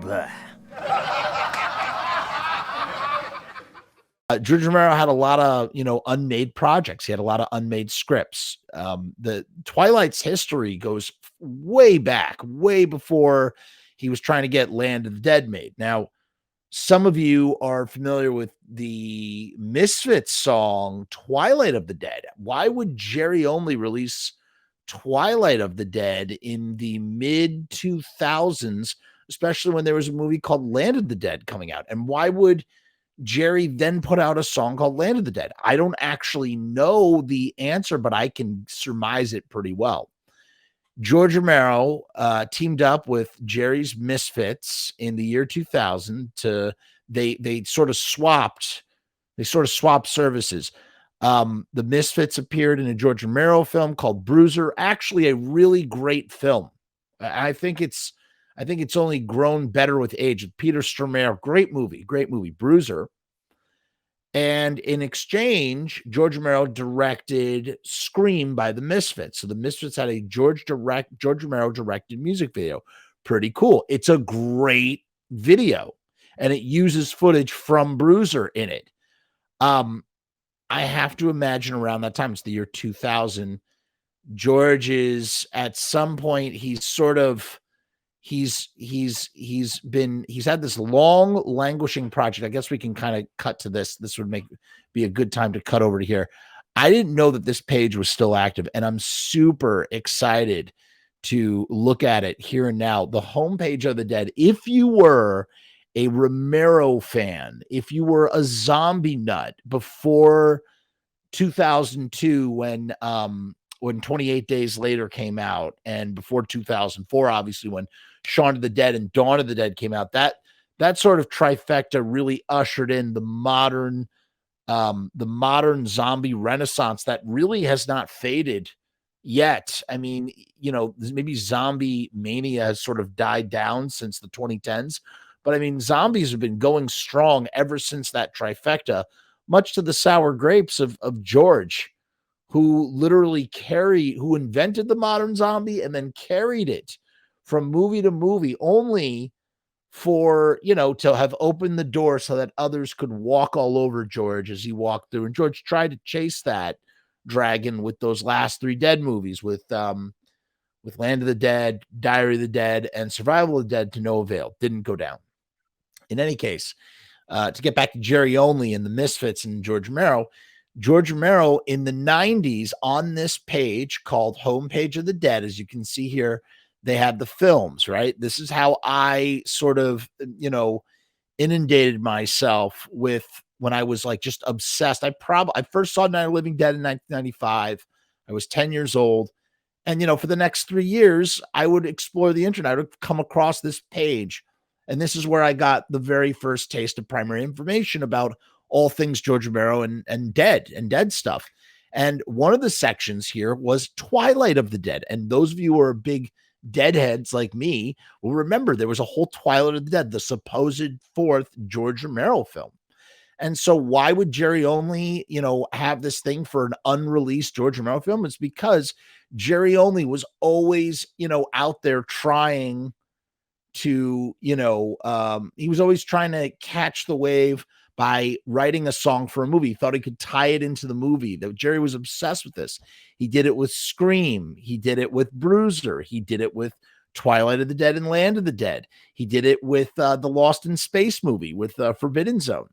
Bleh. George Romero had a lot of, unmade projects. He had a lot of unmade scripts. The Twilight's history goes way back, way before he was trying to get Land of the Dead made. Now, some of you are familiar with the Misfits song Twilight of the Dead. Why would Jerry Only release Twilight of the Dead in the mid 2000s, especially when there was a movie called Land of the Dead coming out? And why would Jerry then put out a song called Land of the Dead? I don't actually know the answer, but I can surmise it pretty well. George Romero teamed up with Jerry's Misfits in the year 2000 to they sort of swapped services. The Misfits appeared in a George Romero film called Bruiser, actually a really great film. I think it's only grown better with age. Peter Stormare, great movie, Bruiser. And in exchange, George Romero directed Scream by the Misfits. So the Misfits had a George Romero directed music video. Pretty cool. It's a great video, and it uses footage from Bruiser in it. I have to imagine around that time, it's the year 2000, George is at some point, he's had this long languishing project. I guess we can kind of cut to this. This would be a good time to cut over to here. I didn't know that this page was still active, and I'm super excited to look at it here and now. The homepage of the Dead. If you were a Romero fan, if you were a zombie nut before 2002, when 28 Days Later came out, and before 2004, obviously, when Shaun of the Dead and Dawn of the Dead came out, that sort of trifecta really ushered in the modern zombie renaissance that really has not faded yet. I mean, maybe zombie mania has sort of died down since the 2010s, but I mean, zombies have been going strong ever since that trifecta, much to the sour grapes of George, who literally who invented the modern zombie and then carried it from movie to movie, only for, to have opened the door so that others could walk all over George as he walked through. And George tried to chase that dragon with those last 3 Dead movies, with Land of the Dead, Diary of the Dead, and Survival of the Dead, to no avail. Didn't go down. In any case, to get back to Jerry Only and the Misfits and George Romero in the 90s, on this page called Homepage of the Dead, as you can see here, they had the films, right? This is how I sort of, inundated myself with, when I was like just obsessed. I first saw Night of the Living Dead in 1995. I was 10 years old. And, for the next 3 years, I would explore the internet. I would come across this page. And this is where I got the very first taste of primary information about all things George Romero and Dead stuff. And one of the sections here was Twilight of the Dead. And those of you who are big Deadheads like me will remember there was a whole Twilight of the Dead, the supposed 4th George Romero film. And so why would Jerry Only, have this thing for an unreleased George Romero film? It's because Jerry Only was always, out there trying to, he was always trying to catch the wave by writing a song for a movie. He thought he could tie it into the movie. That Jerry was obsessed with this. He did it with Scream. He did it with Bruiser. He did it with Twilight of the Dead and Land of the Dead. He did it with the Lost in Space movie with Forbidden Zone.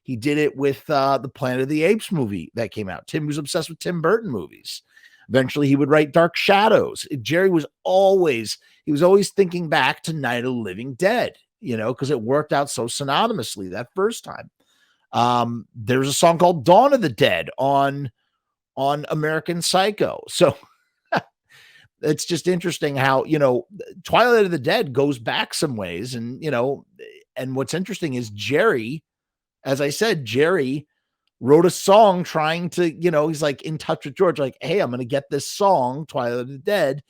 He did it with the Planet of the Apes movie that came out. Tim was obsessed with Tim Burton movies. Eventually, he would write Dark Shadows. Jerry was always thinking back to Night of the Living Dead, because it worked out so synonymously that first time. There's a song called Dawn of the Dead on American Psycho. So it's just interesting how, Twilight of the Dead goes back some ways. And, and what's interesting is Jerry, as I said, Jerry wrote a song trying to, he's like in touch with George, like, hey, I'm going to get this song, Twilight of the Dead,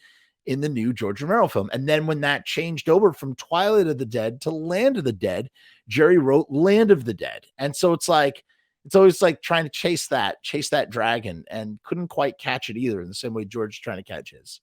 in the new George Romero film. And then when that changed over from Twilight of the Dead to Land of the Dead, Jerry wrote Land of the Dead. And so it's always like trying to chase that dragon, and couldn't quite catch it either, in the same way George is trying to catch his.